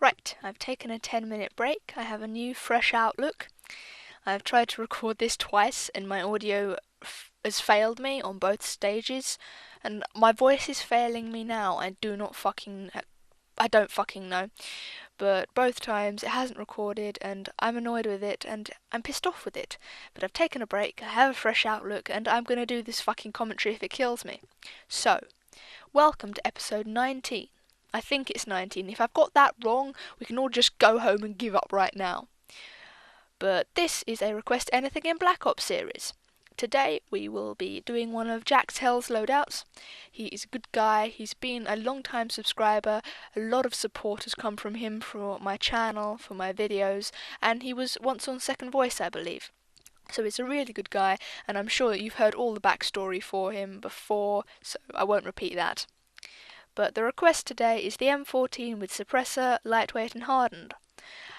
Right, I've taken a 10-minute break. I have a new, fresh outlook. I've tried to record this twice, and my audio has failed me on both stages, and my voice is failing me now. I don't fucking know. But both times it hasn't recorded, and I'm annoyed with it, and I'm pissed off with it. But I've taken a break, I have a fresh outlook, and I'm gonna do this fucking commentary if it kills me. So, welcome to episode 19. I think it's 19. If I've got that wrong, we can all just go home and give up right now. But this is a Request Anything in Black Ops series. Today we will be doing one of Jack's Hell's loadouts. He is a good guy, he's been a long time subscriber, a lot of support has come from him for my channel, for my videos, and he was once on Second Voice, I believe. So he's a really good guy, and I'm sure that you've heard all the backstory for him before, so I won't repeat that. But the request today is the M14 with Suppressor, Lightweight and Hardened.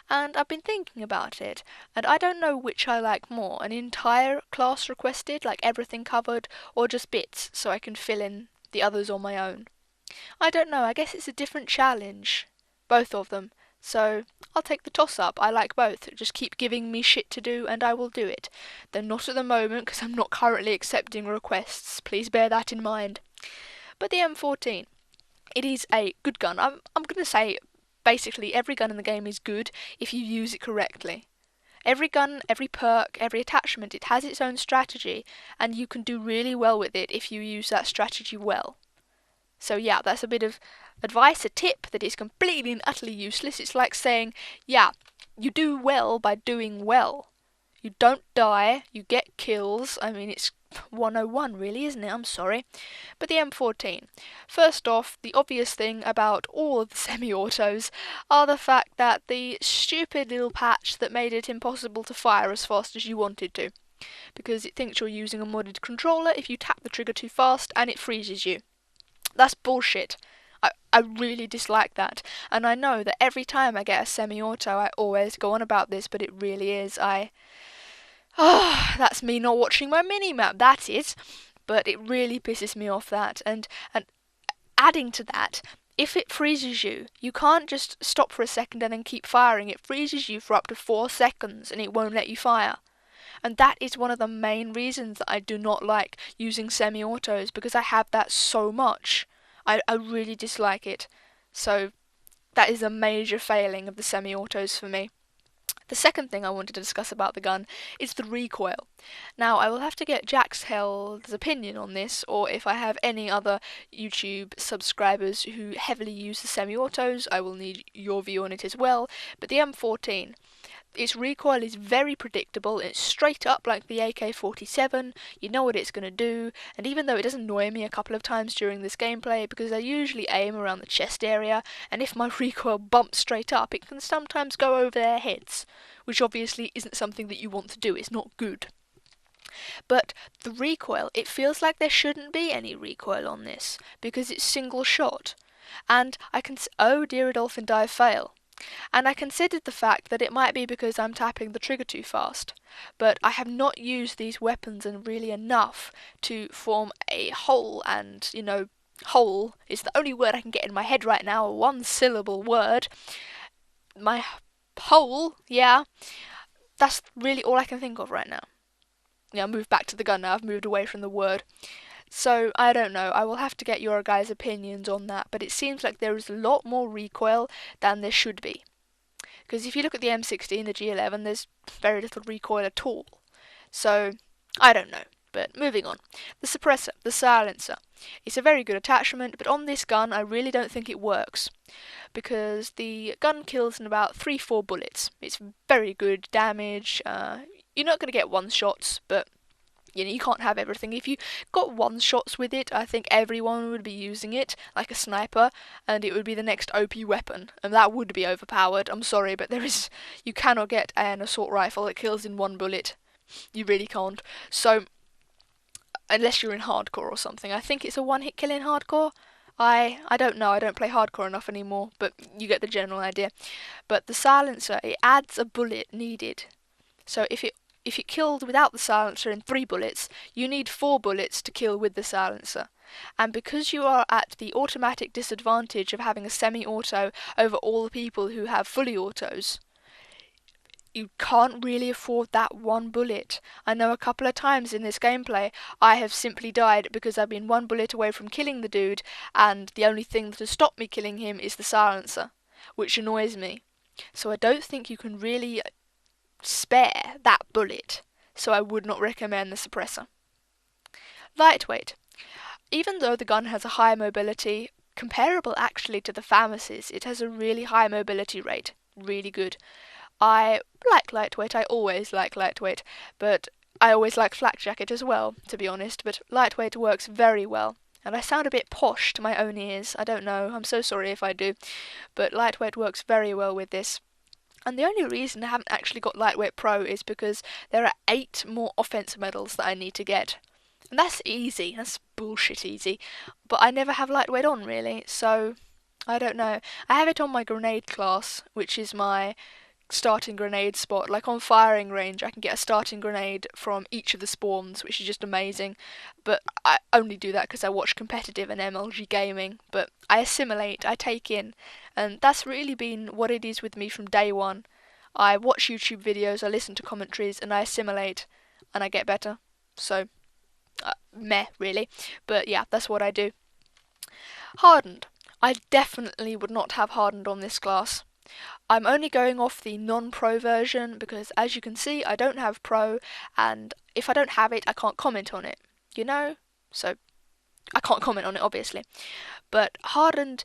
And I've been thinking about it, and I don't know which I like more, an entire class requested, like everything covered, or just bits, so I can fill in the others on my own. I don't know, I guess it's a different challenge, both of them, so I'll take the toss-up. I like both. Just keep giving me shit to do and I will do it. Though not at the moment, because I'm not currently accepting requests, please bear that in mind. But the M14. It is a good gun. I'm going to say basically every gun in the game is good if you use it correctly. Every gun, every perk, every attachment, it has its own strategy, and you can do really well with it if you use that strategy well. So yeah, that's a bit of advice, a tip that is completely and utterly useless. It's like saying, yeah, you do well by doing well. You don't die, you get kills. I mean, it's 101 really, isn't it? I'm sorry. But the M14. First off, the obvious thing about all of the semi-autos are the fact that the stupid little patch that made it impossible to fire as fast as you wanted to. Because it thinks you're using a modded controller if you tap the trigger too fast and it freezes you. That's bullshit. I really dislike that. And I know that every time I get a semi-auto I always go on about this, but it really is. That's me not watching my mini-map, that is. But it really pisses me off that. And adding to that, if it freezes you, you can't just stop for a second and then keep firing. It freezes you for up to 4 seconds and it won't let you fire. And that is one of the main reasons that I do not like using semi-autos, because I have that so much. I really dislike it. So that is a major failing of the semi-autos for me. The second thing I wanted to discuss about the gun is the recoil. Now, I will have to get Jack's Hell's opinion on this, or if I have any other YouTube subscribers who heavily use the semi-autos, I will need your view on it as well. But the M14, its recoil is very predictable. It's straight up like the AK-47, you know what it's going to do, and even though it does annoy me a couple of times during this gameplay, because I usually aim around the chest area, and if my recoil bumps straight up, it can sometimes go over their heads, which obviously isn't something that you want to do, it's not good. But the recoil, it feels like there shouldn't be any recoil on this, because it's single shot, and I can oh dear Adolphin die fail. And I considered the fact that it might be because I'm tapping the trigger too fast, but I have not used these weapons and really enough to form a whole, and, whole is the only word I can get in my head right now, a one-syllable word. My whole, yeah, that's really all I can think of right now. Yeah, I moved back to the gun now, I've moved away from the word. So, I don't know, I will have to get your guys' opinions on that, but it seems like there is a lot more recoil than there should be. Because if you look at the M16, the G11, there's very little recoil at all. So, I don't know. But moving on. The suppressor, the silencer. It's a very good attachment, but on this gun I really don't think it works. Because the gun kills in about 3-4 bullets. It's very good damage. You're not going to get one-shots, but you can't have everything. If you got one-shots with it, I think everyone would be using it, like a sniper, and it would be the next OP weapon, and that would be overpowered. I'm sorry, but you cannot get an assault rifle that kills in 1 bullet. You really can't. So, unless you're in hardcore or something. I think it's a one-hit kill in hardcore. I don't know, I don't play hardcore enough anymore, but you get the general idea. But the silencer, it adds a bullet needed. So if it killed without the silencer in 3 bullets, you need 4 bullets to kill with the silencer. And because you are at the automatic disadvantage of having a semi-auto over all the people who have fully autos, you can't really afford that one bullet. I know a couple of times in this gameplay I have simply died because I've been one bullet away from killing the dude, and the only thing that has stopped me killing him is the silencer, which annoys me. So I don't think you can really spare that bullet, so I would not recommend the suppressor. Lightweight. Even though the gun has a high mobility, comparable actually to the FAMAS's, it has a really high mobility rate. Really good. I like lightweight, I always like lightweight, but I always like flak jacket as well, to be honest, but lightweight works very well. And I sound a bit posh to my own ears, I don't know, I'm so sorry if I do, but lightweight works very well with this. And the only reason I haven't actually got lightweight pro is because there are 8 more offense medals that I need to get. And that's easy, that's bullshit easy, but I never have lightweight on really, so I don't know. I have it on my grenade class, which is my starting grenade spot. Like on firing range, I can get a starting grenade from each of the spawns, which is just amazing. But I only do that because I watch competitive and MLG gaming. But I assimilate, I take in, and that's really been what it is with me from day one. I watch YouTube videos, I listen to commentaries, and I assimilate, and I get better. So, meh, really. But yeah, that's what I do. Hardened. I definitely would not have Hardened on this class. I'm only going off the non-pro version because, as you can see, I don't have pro, and if I don't have it, I can't comment on it, you know? So, I can't comment on it, obviously. But Hardened,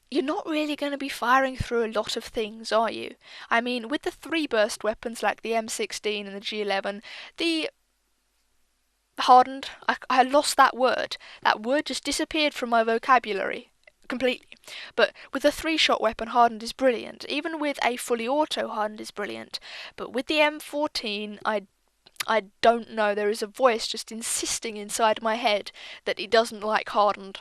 you're not really going to be firing through a lot of things, are you? I mean, with the 3 burst weapons like the M16 and the G11, the Hardened, I lost that word. That word just disappeared from my vocabulary completely. But with a 3-shot weapon, Hardened is brilliant. Even with a fully auto, Hardened is brilliant. But with the M14, I don't know. There is a voice just insisting inside my head that it doesn't like Hardened.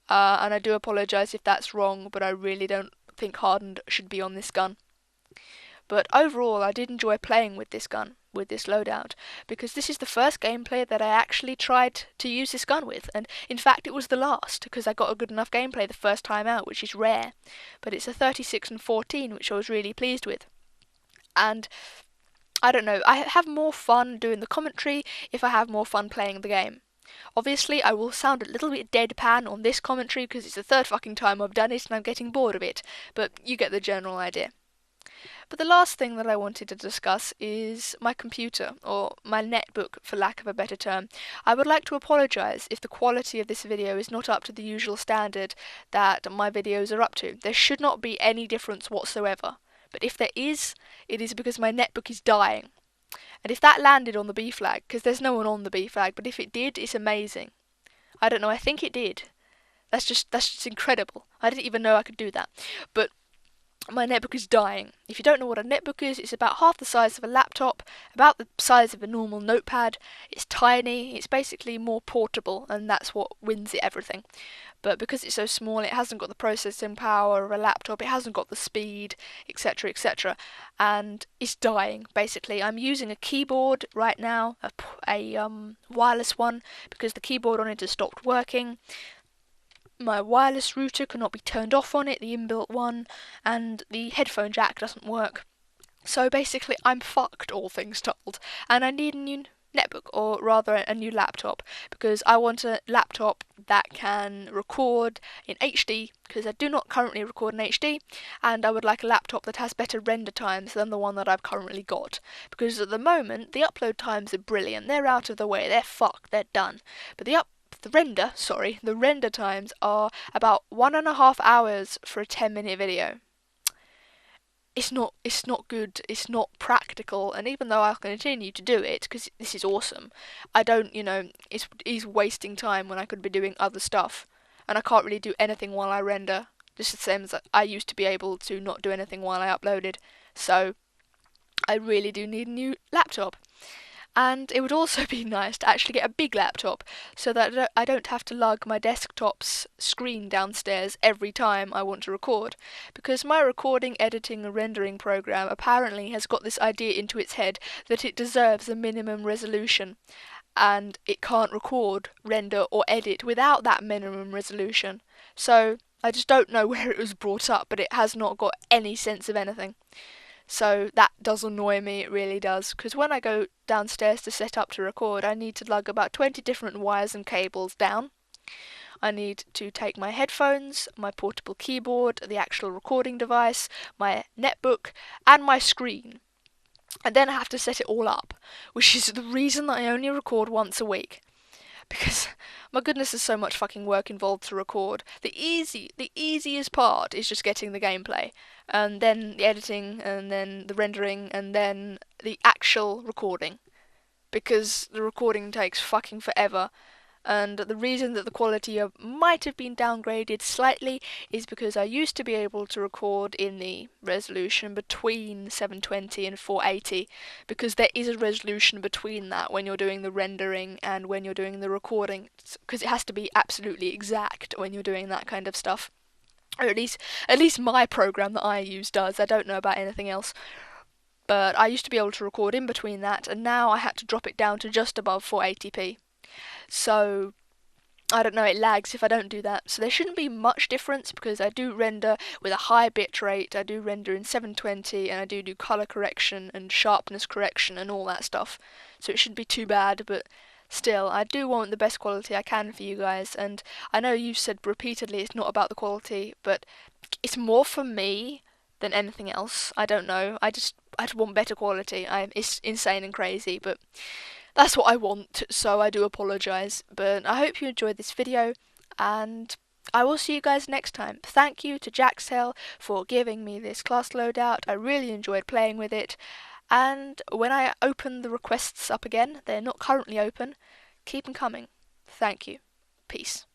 And I do apologise if that's wrong, but I really don't think Hardened should be on this gun. But overall, I did enjoy playing with this gun, with this loadout, because this is the first gameplay that I actually tried to use this gun with, and in fact it was the last, because I got a good enough gameplay the first time out, which is rare. But it's a 36 and 14, which I was really pleased with. And I don't know, I have more fun doing the commentary if I have more fun playing the game. Obviously, I will sound a little bit deadpan on this commentary because it's the 3rd fucking time I've done it and I'm getting bored of it, but you get the general idea. But the last thing that I wanted to discuss is my computer, or my netbook for lack of a better term. I would like to apologise if the quality of this video is not up to the usual standard that my videos are up to. There should not be any difference whatsoever. But if there is, it is because my netbook is dying. And if that landed on the B flag, because there's no one on the B flag, but if it did, it's amazing. I don't know, I think it did. That's just incredible. I didn't even know I could do that. But my netbook is dying. If you don't know what a netbook is, it's about half the size of a laptop, about the size of a normal notepad. It's tiny, it's basically more portable, and that's what wins it everything. But because it's so small, it hasn't got the processing power of a laptop, it hasn't got the speed, etc, etc, and it's dying, basically. I'm using a keyboard right now, a wireless one, because the keyboard on it has stopped working. My wireless router cannot be turned off on it, the inbuilt one, and the headphone jack doesn't work. So basically I'm fucked, all things told, and I need a new netbook, or rather a new laptop, because I want a laptop that can record in HD, because I do not currently record in HD, and I would like a laptop that has better render times than the one that I've currently got, because at the moment the upload times are brilliant, they're out of the way, they're fucked, they're done, but the render times are about 1.5 hours for a 10-minute video. It's not good, it's not practical, and even though I'll continue to do it, because this is awesome, I don't, it is wasting time when I could be doing other stuff, and I can't really do anything while I render, just the same as I used to be able to not do anything while I uploaded, so I really do need a new laptop. And it would also be nice to actually get a big laptop, so that I don't have to lug my desktop's screen downstairs every time I want to record, because my recording, editing and rendering program apparently has got this idea into its head that it deserves a minimum resolution. and it can't record, render, or edit without that minimum resolution. So I just don't know where it was brought up, but it has not got any sense of anything. So that does annoy me, it really does, because when I go downstairs to set up to record, I need to lug about 20 different wires and cables down. I need to take my headphones, my portable keyboard, the actual recording device, my netbook, and my screen. And then I have to set it all up, which is the reason that I only record once a week. Because, my goodness, there's so much fucking work involved to record. The easiest part is just getting the gameplay, and then the editing, and then the rendering, and then the actual recording. Because the recording takes fucking forever, and the reason that the quality might have been downgraded slightly is because I used to be able to record in the resolution between 720 and 480, because there is a resolution between that when you're doing the rendering and when you're doing the recording, because it has to be absolutely exact when you're doing that kind of stuff. Or at least my program that I use does. I don't know about anything else. But I used to be able to record in between that, and now I had to drop it down to just above 480p. So, I don't know, it lags if I don't do that. So there shouldn't be much difference, because I do render with a high bit rate, I do render in 720, and I do colour correction and sharpness correction and all that stuff. So it shouldn't be too bad, but still, I do want the best quality I can for you guys, and I know you've said repeatedly it's not about the quality, but it's more for me than anything else. I don't know, I just want better quality. It's insane and crazy, but that's what I want, so I do apologise. But I hope you enjoyed this video, and I will see you guys next time. Thank you to Jaxel for giving me this class loadout. I really enjoyed playing with it, and when I open the requests up again, they're not currently open, keep them coming. Thank you. Peace.